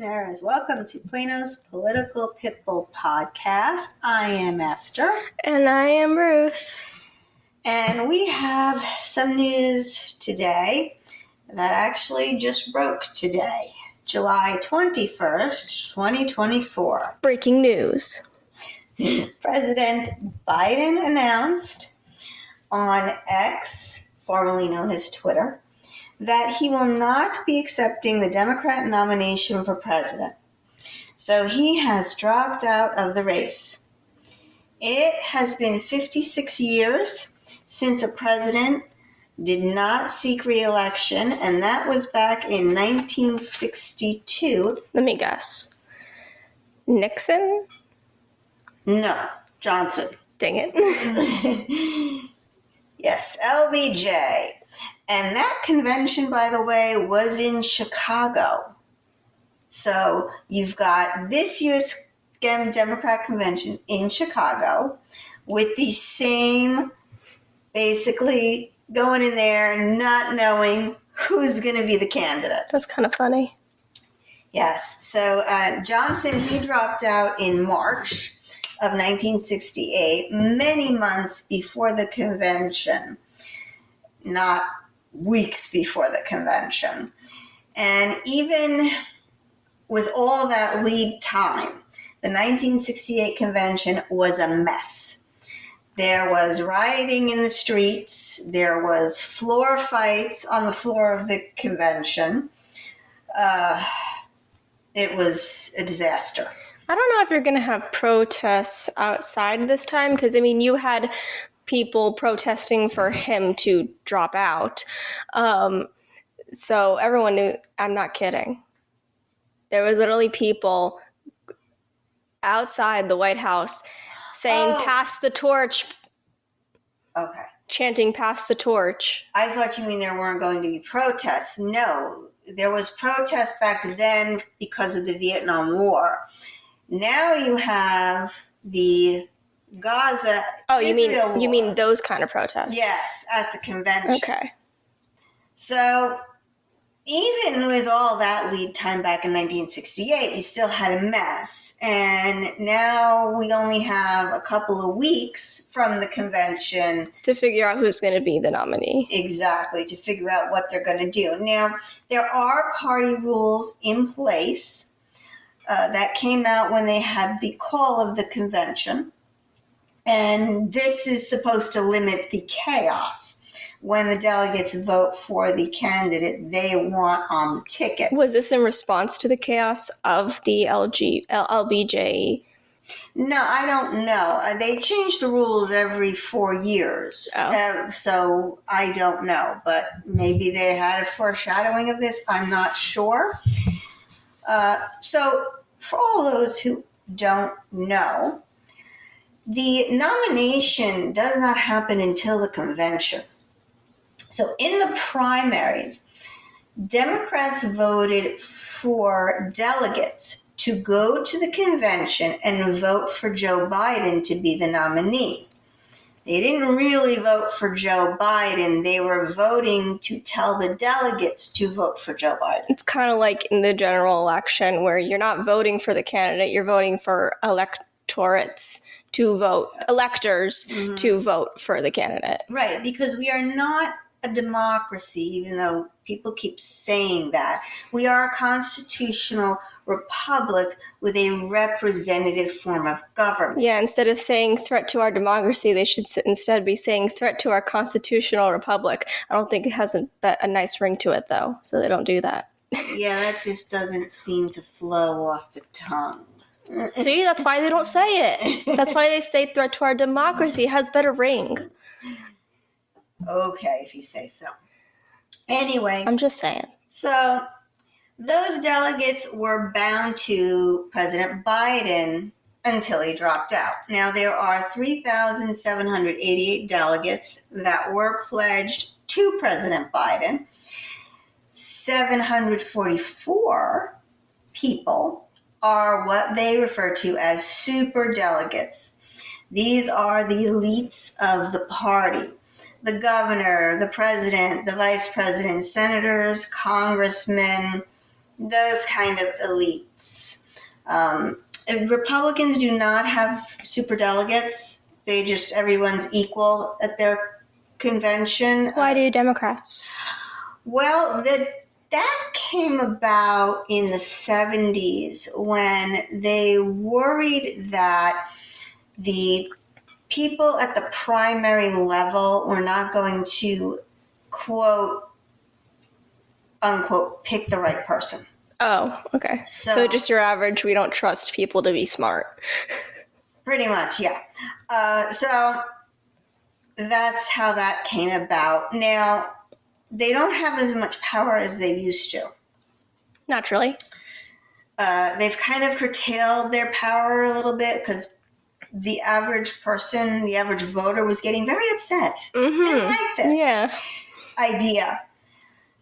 listeners. Welcome to Plano's Political Pitbull Podcast. I am Esther. And I am Ruth. And we have some news today that actually just broke today, July 21st, 2024. Breaking news. President Biden announced on X, formerly known as Twitter, that he will not be accepting the Democrat nomination for president. So he has dropped out of the race. It has been 56 years since a president did not seek re-election, and that was back in 1962. Let me guess. Nixon? No, Johnson. Dang it. Yes, LBJ. And that convention, by the way, was in Chicago. So you've got this year's Democrat convention in Chicago with the same, basically going in there not knowing who's going to be the candidate. That's kind of funny. Yes. So Johnson, he dropped out in March of 1968, many months before the convention, not weeks before the convention. And even with all that lead time, the 1968 convention was a mess. There was rioting in the streets. There was floor fights on the floor of the convention. It was a disaster. I don't know if you're going to have protests outside this time, because, you had people protesting for him to drop out. So everyone knew, I'm not kidding. There was literally people outside the White House saying, pass the torch. Okay. Chanting, pass the torch. I thought you mean there weren't going to be protests. No, there was protests back then because of the Vietnam War. Now you have the Gaza. Oh, you mean those kind of protests? Yes, at the convention. Okay. So even with all that lead time back in 1968, you still had a mess. And now we only have a couple of weeks from the convention to figure out who's going to be the nominee. Exactly, to figure out what they're going to do. Now, there are party rules in place that came out when they had the call of the convention. And this is supposed to limit the chaos when the delegates vote for the candidate they want on the ticket. Was this in response to the chaos of the LBJ? No, I don't know. They change the rules every 4 years. So I don't know. But maybe they had a foreshadowing of this. I'm not sure. So for all those who don't know, the nomination does not happen until the convention. So in the primaries, Democrats voted for delegates to go to the convention and vote for Joe Biden to be the nominee. They didn't really vote for Joe Biden. They were voting to tell the delegates to vote for Joe Biden. It's kind of like in the general election where you're not voting for the candidate, you're voting for electors to vote for the candidate. Right, because we are not a democracy, even though people keep saying that. We are a constitutional republic with a representative form of government. Yeah, instead of saying threat to our democracy, they should instead be saying threat to our constitutional republic. I don't think it has a nice ring to it, though, so they don't do that. Yeah, that just doesn't seem to flow off the tongue. See, that's why they don't say it. That's why they say threat to our democracy. It has better ring. Okay, if you say so. Anyway. I'm just saying. So those delegates were bound to President Biden until he dropped out. Now, there are 3,788 delegates that were pledged to President Biden. 744 people are what they refer to as super delegates. These are the elites of the party. The governor, the president, the vice president, senators, congressmen, those kind of elites. And Republicans do not have superdelegates. Everyone's equal at their convention. Why do Democrats? Well, that came about in the 70s when they worried that the people at the primary level were not going to, quote, unquote, pick the right person. Oh, okay. So just your average, we don't trust people to be smart. Pretty much, yeah. So that's how that came about. Now, they don't have as much power as they used to. Naturally. They've kind of curtailed their power a little bit because the average person, the average voter was getting very upset. Mm-hmm. Didn't like this idea.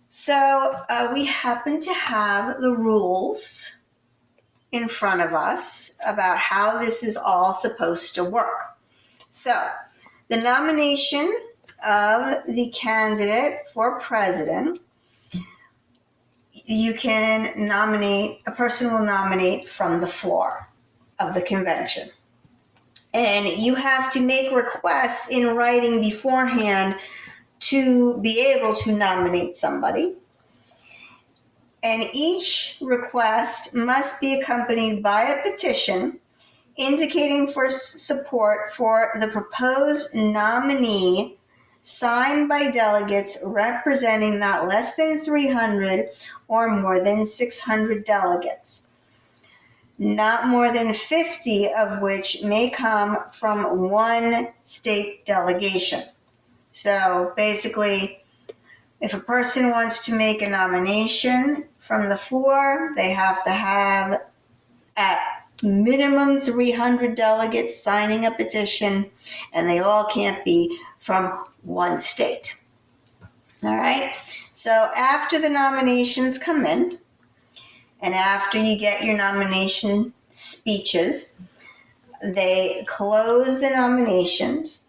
So we happen to have the rules in front of us about how this is all supposed to work. So the nomination of the candidate for president, you can nominate, a person will nominate from the floor of the convention. And you have to make requests in writing beforehand to be able to nominate somebody. And each request must be accompanied by a petition indicating for support for the proposed nominee signed by delegates representing not less than 300 or more than 600 delegates, not more than 50 of which may come from one state delegation. So basically, if a person wants to make a nomination from the floor, they have to have at minimum 300 delegates signing a petition, and they all can't be from one state. All right? So after the nominations come in, and after you get your nomination speeches, they close the nominations,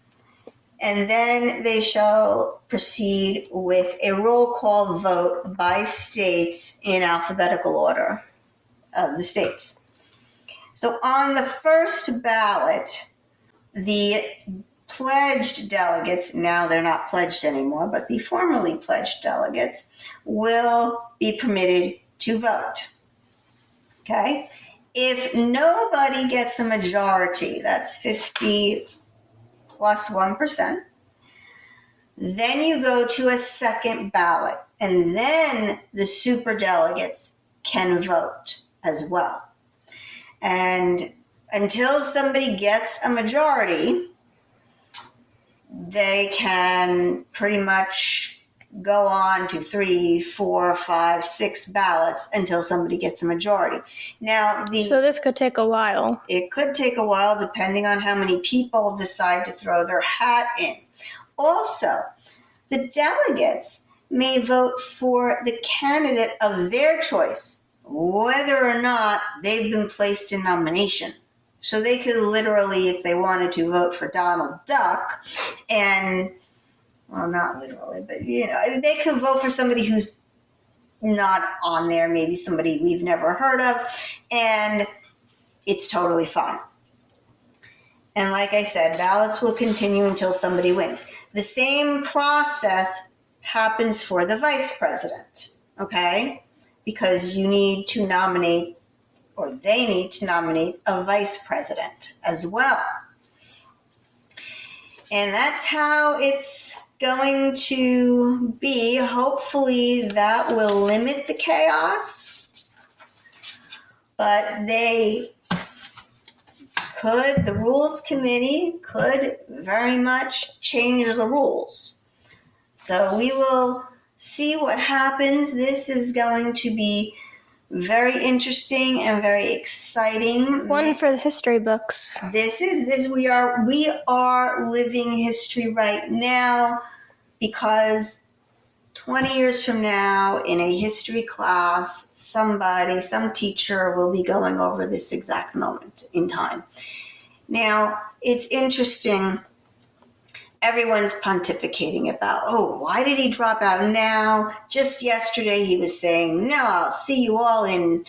and then they shall proceed with a roll call vote by states in alphabetical order of the states. So on the first ballot, the pledged delegates, now they're not pledged anymore, but the formerly pledged delegates will be permitted to vote. Okay? If nobody gets a majority, that's 50 plus 1%, then you go to a second ballot, and then the superdelegates can vote as well. And until somebody gets a majority, they can pretty much go on to 3, 4, 5, 6 ballots until somebody gets a majority. Now, so this could take a while. It could take a while depending on how many people decide to throw their hat in. Also, the delegates may vote for the candidate of their choice, whether or not they've been placed in nomination. So they could literally, if they wanted to, vote for Donald Duck and, well, not literally, but, they could vote for somebody who's not on there, maybe somebody we've never heard of, and it's totally fine. And like I said, ballots will continue until somebody wins. The same process happens for the vice president, okay? Because you need to nominate, or they need to nominate, a vice president as well. And that's how it's going to be. Hopefully that will limit the chaos. But the Rules Committee could very much change the rules. So we will see what happens. This is going to be very interesting and very exciting. One for the history books. We are living history right now, because 20 years from now in a history class, some teacher will be going over this exact moment in time. Now, it's interesting everyone's pontificating about, oh, why did he drop out now? Just yesterday he was saying, no, I'll see you all in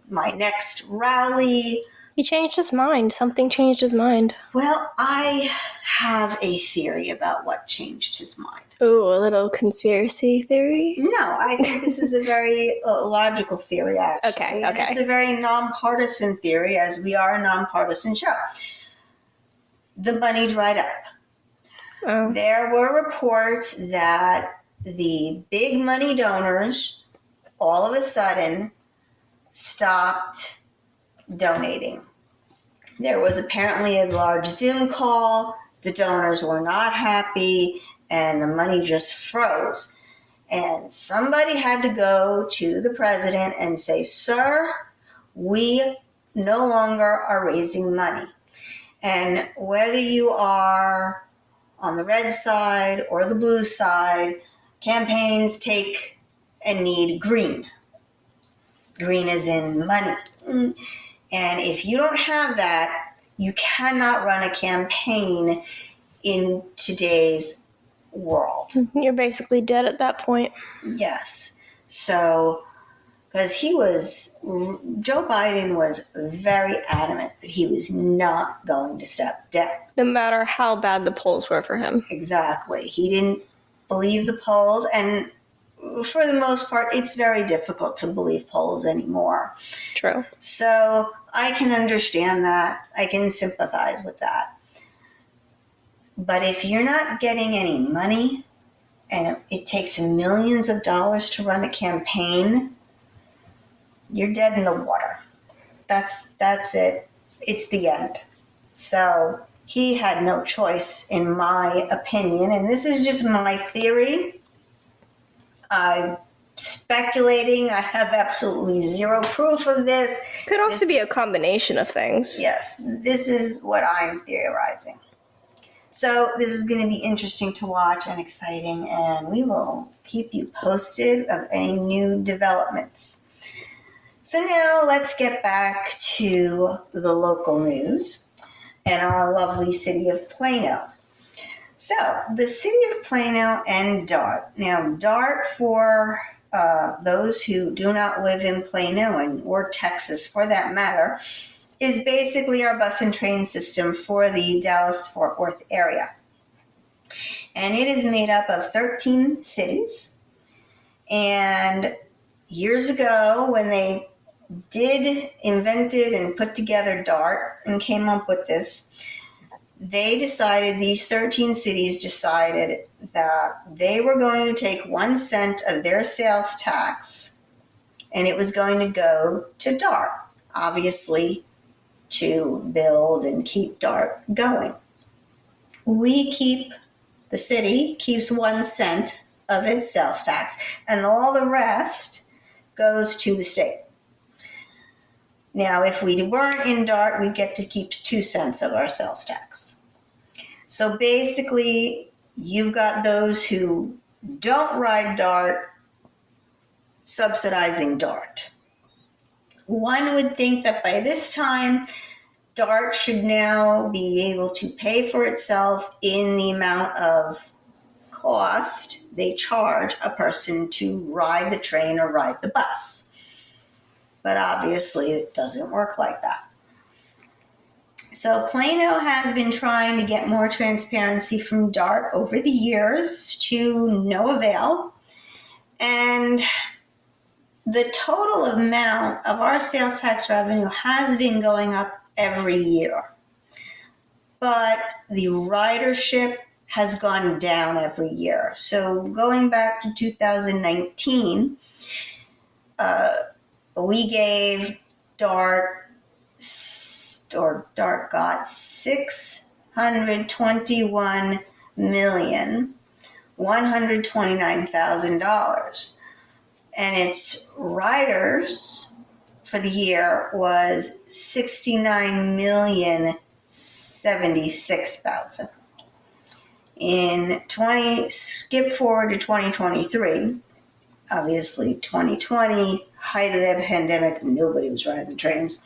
my next rally. He changed his mind. Something changed his mind. Well, I have a theory about what changed his mind. Ooh, a little conspiracy theory? No, I think this is a very logical theory, actually. Okay. And it's a very nonpartisan theory, as we are a nonpartisan show. The money dried up. Oh. There were reports that the big money donors all of a sudden stopped donating. There was apparently a large Zoom call. The donors were not happy, and the money just froze. And somebody had to go to the president and say, sir, we no longer are raising money. And whether you are on the red side or the blue side, campaigns take and need green. Green is in money. And if you don't have that, you cannot run a campaign in today's world. You're basically dead at that point. Yes. So, because Joe Biden was very adamant that he was not going to step down. No matter how bad the polls were for him. Exactly. He didn't believe the polls, and for the most part, it's very difficult to believe polls anymore. True. So I can understand that. I can sympathize with that. But if you're not getting any money, and it takes millions of dollars to run a campaign, you're dead in the water. That's it. It's the end. So he had no choice, in my opinion, and this is just my theory. I'm speculating. I have absolutely zero proof of this. Could also be a combination of things. Yes, this is what I'm theorizing. So this is going to be interesting to watch and exciting, and we will keep you posted of any new developments. So now let's get back to the local news and our lovely city of Plano. So the city of Plano and DART. Now DART, for those who do not live in Plano or Texas for that matter, is basically our bus and train system for the Dallas-Fort Worth area. And it is made up of 13 cities. And years ago, when they invented and put together DART and came up with this, these 13 cities decided that they were going to take 1 cent of their sales tax, and it was going to go to DART, obviously, to build and keep DART going. The city keeps 1 cent of its sales tax, and all the rest goes to the state. Now, if we weren't in DART, we'd get to keep 2 cents of our sales tax. So basically, you've got those who don't ride DART subsidizing DART. One would think that by this time, DART should now be able to pay for itself in the amount of cost they charge a person to ride the train or ride the bus. But obviously, it doesn't work like that. So Plano has been trying to get more transparency from DART over the years, to no avail. And the total amount of our sales tax revenue has been going up every year. But the ridership has gone down every year. So going back to 2019, we gave DART got $621,129,000, and its riders for the year was 69,076,000. Skip forward to 2023. Obviously, 2020, height of the pandemic, nobody was riding trains.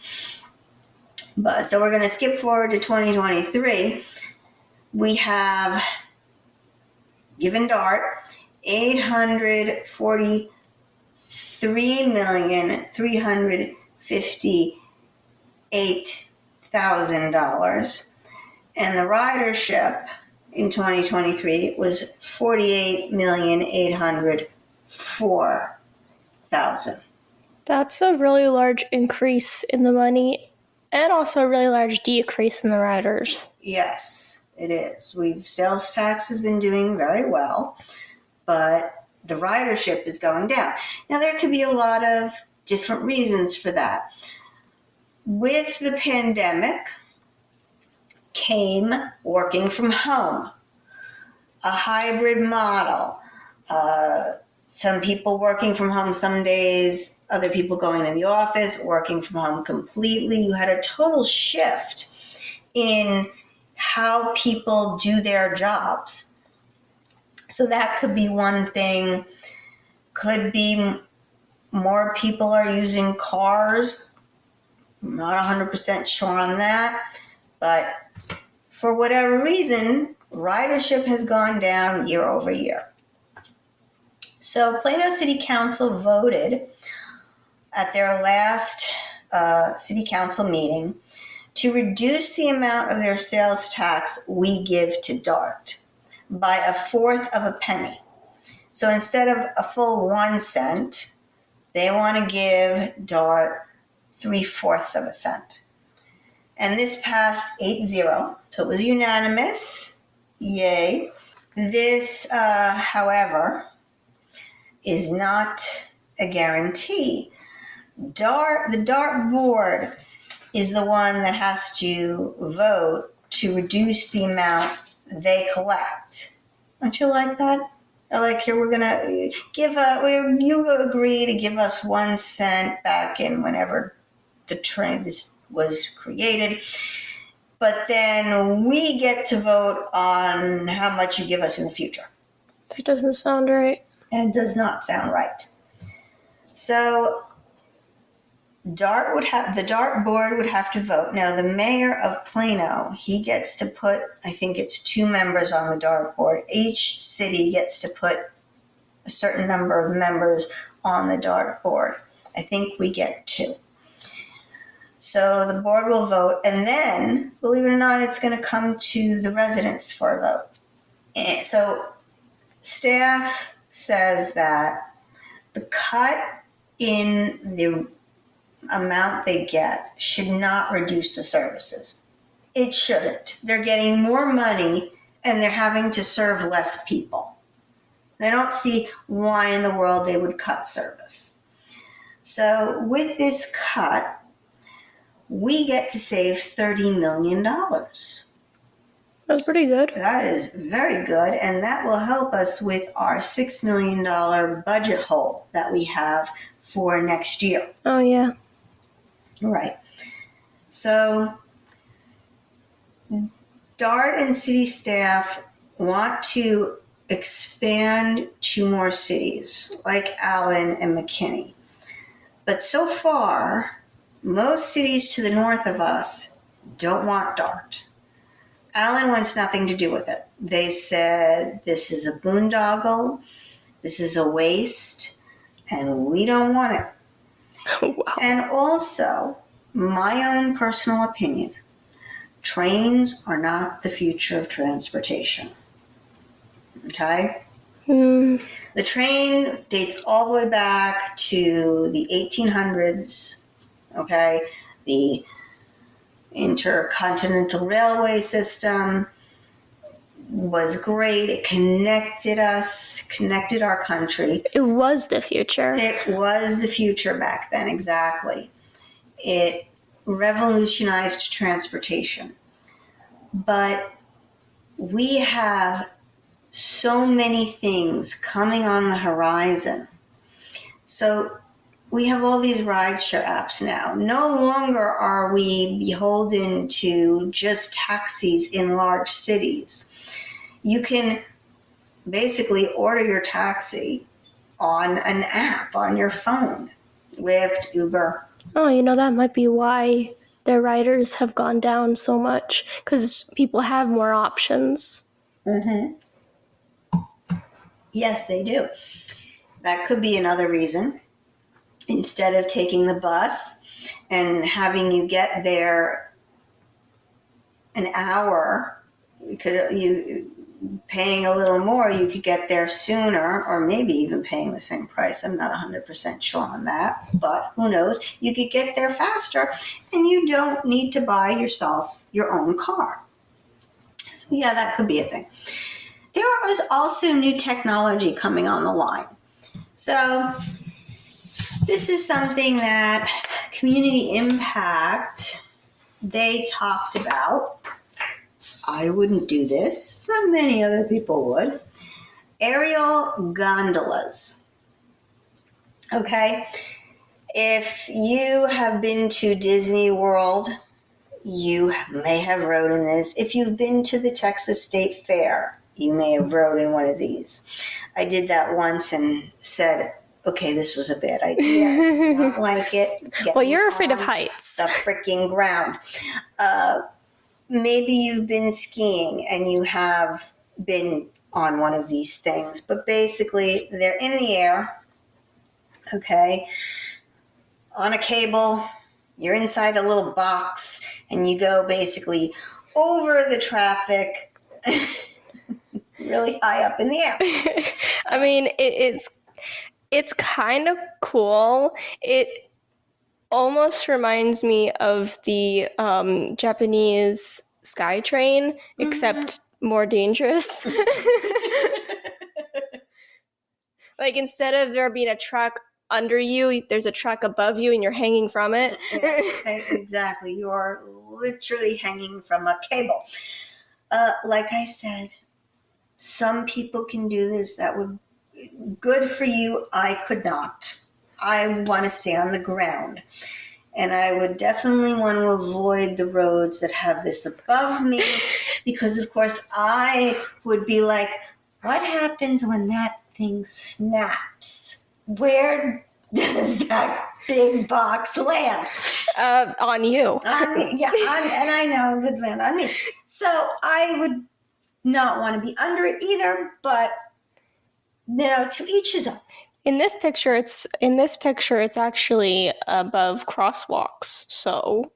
So we're going to skip forward to 2023. We have given DART $843,358,000, and the ridership in 2023 was 48,804,000. That's a really large increase in the money and also a really large decrease in the riders. Yes, it is. Sales tax has been doing very well, but the ridership is going down. Now, there could be a lot of different reasons for that. With the pandemic came working from home, a hybrid model. Some people working from home some days, other people going to the office, working from home completely. You had a total shift in how people do their jobs. So that could be one thing. Could be more people are using cars. I'm not 100% sure on that, but for whatever reason, ridership has gone down year over year. So Plano City Council voted at their last City Council meeting to reduce the amount of their sales tax we give to DART by 1/4 of a penny. So instead of a full 1 cent, they want to give DART 3/4 of a cent. And this passed 8-0, so it was unanimous. Yay. This, however, is not a guarantee. The DART board is the one that has to vote to reduce the amount they collect. Don't you like that? Like, here we're gonna you agree to give us 1 cent back in whenever this was created, but then we get to vote on how much you give us in the future. That doesn't sound right. And does not sound right. So the DART board would have to vote. Now, the mayor of Plano, he gets to put, I think it's 2 members on the DART board. Each city gets to put a certain number of members on the DART board. I think we get 2. So the board will vote, and then, believe it or not, it's going to come to the residents for a vote. And so staff says that the cut in the amount they get should not reduce the services. It shouldn't. They're getting more money and they're having to serve less people. They don't see why in the world they would cut service. So with this cut, we get to save $30 million. That's pretty good. That is very good, and that will help us with our $6 million budget hole that we have for next year. Oh, yeah. Right. So DART and city staff want to expand to more cities like Allen and McKinney. But so far, most cities to the north of us don't want DART. Allen wants nothing to do with it. They said this is a boondoggle, this is a waste, and we don't want it. Wow. And also, my own personal opinion, trains are not the future of transportation. Okay? The train dates all the way back to the 1800s. Okay? The intercontinental railway system was great. It connected us, connected our country. It was the future. It was the future back then, exactly. It revolutionized transportation. But we have so many things coming on the horizon. So we have all these rideshare apps now. No longer are we beholden to just taxis in large cities. You can basically order your taxi on an app on your phone. Lyft, Uber. Oh, that might be why their riders have gone down so much, because people have more options. Mm-hmm. Yes, they do. That could be another reason. Instead of taking the bus and having you get there an hour, you paying a little more, you could get there sooner, or maybe even paying the same price. I'm not 100% sure on that, but who knows? You could get there faster, and you don't need to buy yourself your own car. So yeah, that could be a thing. There is also new technology coming on the line. So this is something that Community Impact, they talked about. I wouldn't do this, but many other people would. Aerial gondolas. Okay? If you have been to Disney World, you may have rode in this. If you've been to the Texas State Fair, you may have rode in one of these. I did that once and said, okay, this was a bad idea. I don't like it. Well, you're afraid of heights. The freaking ground. Maybe you've been skiing and you have been on one of these things, but basically they're in the air, okay, on a cable. You're inside a little box and you go basically over the traffic really high up in the air. I mean, it's kind of cool. It almost reminds me of the Japanese sky train, except more dangerous. Like, instead of there being a track under you, there's a track above you and you're hanging from it. Yeah, exactly. You're literally hanging from a cable. Like I said, some people can do this. That would good for you. I could not. I want to stay on the ground. And I would definitely want to avoid the roads that have this above me because, of course, I would be like, what happens when that thing snaps? Where does that big box land? On you. On me. Yeah, and I know it would land on me. So I would not want to be under it either, but, to each his own. In this picture, it's actually above crosswalks, so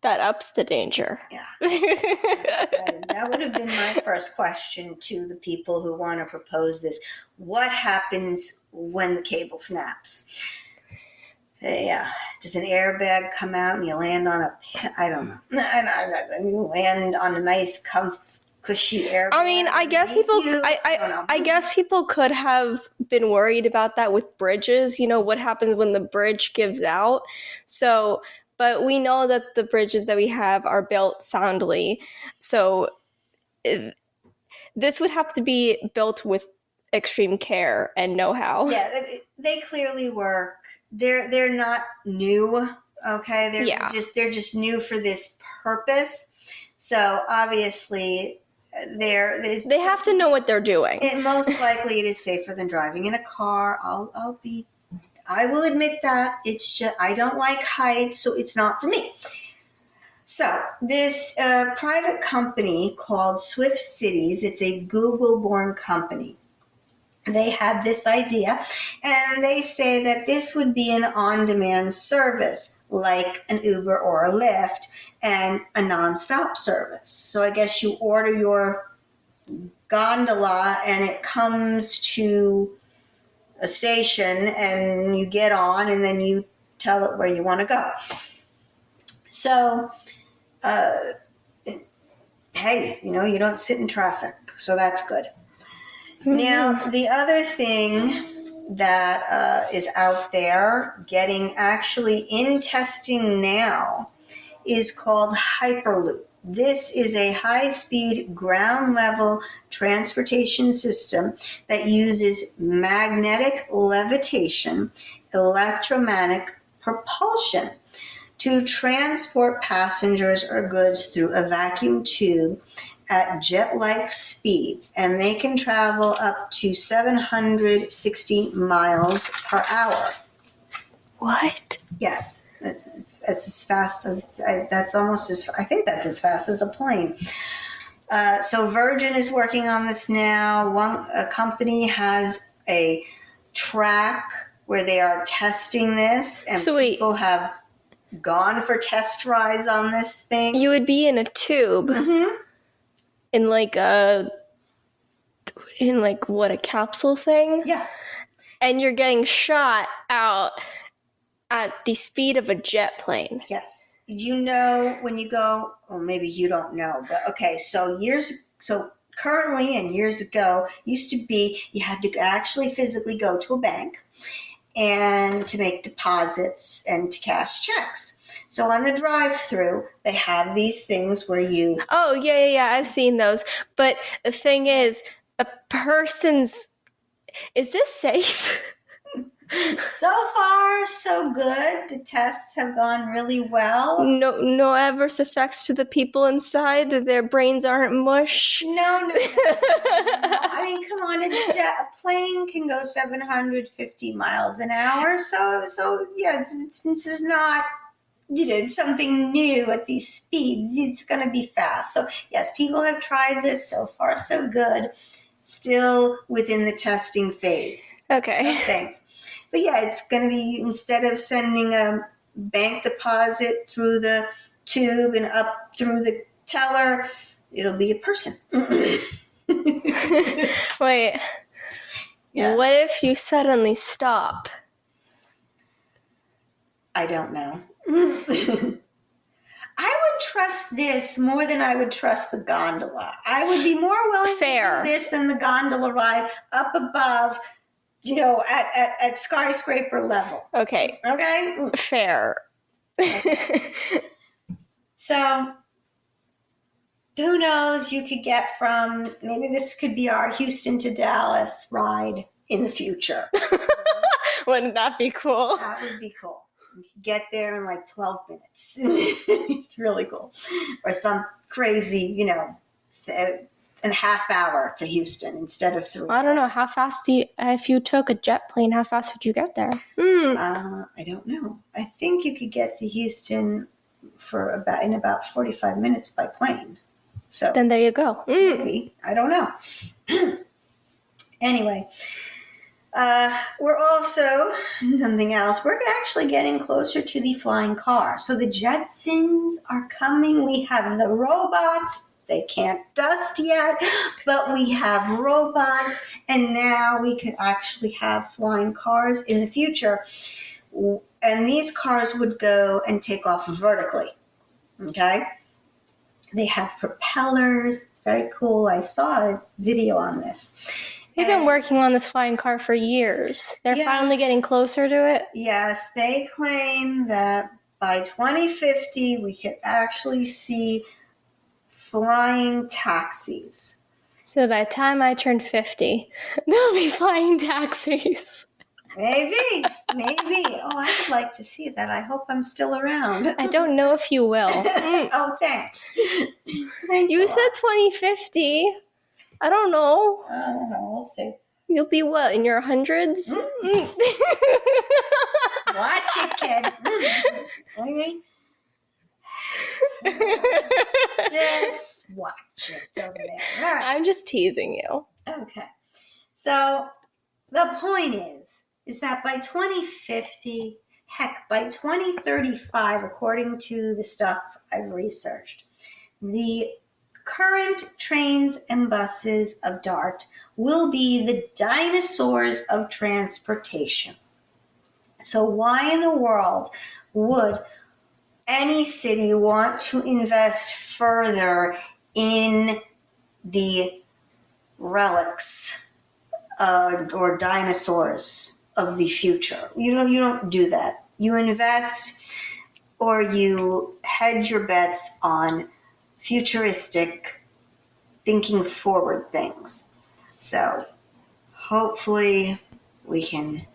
that ups the danger. Yeah. That would have been my first question to the people who want to propose this. What happens when the cable snaps? Yeah. Does an airbag come out and you land on I don't know. You land on a nice cushy airbag. I mean, I guess people could have been worried about that with bridges. What happens when the bridge gives out? So, but we know that the bridges that we have are built soundly. So this would have to be built with extreme care and know-how. Yeah, they clearly work. They're not new. Okay, they're just new for this purpose. So obviously, they have to know what they're doing. Most likely, it is safer than driving in a car. I will admit that. It's just I don't like heights, so it's not for me. So this private company called Swift Cities, it's a Google-born company. They had this idea, and they say that this would be an on-demand service like an Uber or a Lyft and a nonstop service. So I guess you order your gondola and it comes to a station and you get on and then you tell it where you want to go. So, hey, you don't sit in traffic, so that's good. Now, the other thing that is out there getting actually in testing now is called Hyperloop. This is a high-speed ground-level transportation system that uses magnetic levitation, electromagnetic propulsion to transport passengers or goods through a vacuum tube at jet-like speeds, and they can travel up to 760 miles per hour. What? Yes, that's as fast as, that's almost as, I think that's as fast as a plane. So Virgin is working on this now. A company has a track where they are testing this, and people have gone for test rides on this thing. You would be in a tube, in like a capsule thing? Yeah. And you're getting shot out at the speed of a jet plane. Yes. You know, when you go, or maybe you don't know, but okay, so currently and years ago, used to be you had to actually physically go to a bank and to make deposits and to cash checks. So on the drive-through, they have these things where you... Oh, yeah, I've seen those. But the thing is, is this safe? So far, so good. The tests have gone really well. No adverse effects to the people inside? Their brains aren't mush? No. I mean, come on. A plane can go 750 miles an hour. So yeah, this is not, something new at these speeds. It's going to be fast. So yes, people have tried this. So far, so good. Still within the testing phase. Okay. Thanks. But yeah, it's going to be, instead of sending a bank deposit through the tube and up through the teller, it'll be a person. Wait. Yeah. What if you suddenly stop? I don't know. I would trust this more than I would trust the gondola. I would be more willing to do this than the gondola ride up above, at skyscraper level. Okay. Fair. So, who knows, you could get from, maybe this could be our Houston to Dallas ride in the future. Wouldn't that be cool? That would be cool. You could get there in like 12 minutes. It's really cool. Or some crazy, a half hour to Houston instead of 3 hours. I don't know. How fast if you took a jet plane, how fast would you get there? I don't know. I think you could get to Houston in about 45 minutes by plane. So then there you go. Maybe. I don't know. Anyway, we're also, something else, we're actually getting closer to the flying car. So the Jetsons are coming. We have the robots. They can't dust yet, but we have robots, and now we could actually have flying cars in the future. And these cars would go and take off vertically, okay? They have propellers. It's very cool. I saw a video on this. They've been working on this flying car for years. They're finally getting closer to it. Yes, they claim that by 2050, we could actually see flying taxis. So by the time I turn 50, there'll be flying taxis. Maybe. Oh, I would like to see that. I hope I'm still around. I don't know if you will. Oh, thanks. You said 2050. I don't know. We'll see. You'll be what, in your hundreds? Watch it, kid. Okay. Just watch it over there. All right. I'm just teasing you. Okay. So the point is that by 2050, heck, by 2035, according to the stuff I've researched, the current trains and buses of DART will be the dinosaurs of transportation. So why in the world would any city want to invest further in the relics or dinosaurs of the future? You don't do that. You invest, or you hedge your bets on futuristic, thinking forward things. So hopefully we can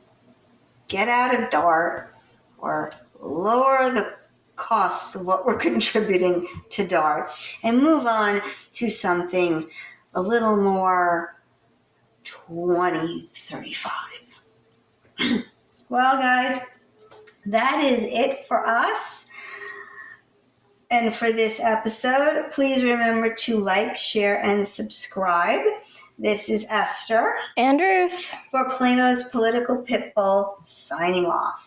get out of DART or lower the costs of what we're contributing to DART and move on to something a little more 2035. Well, guys, that is it for us. And for this episode, please remember to like, share, and subscribe. This is Esther and Ruth for Plano's Political Pitbull, signing off.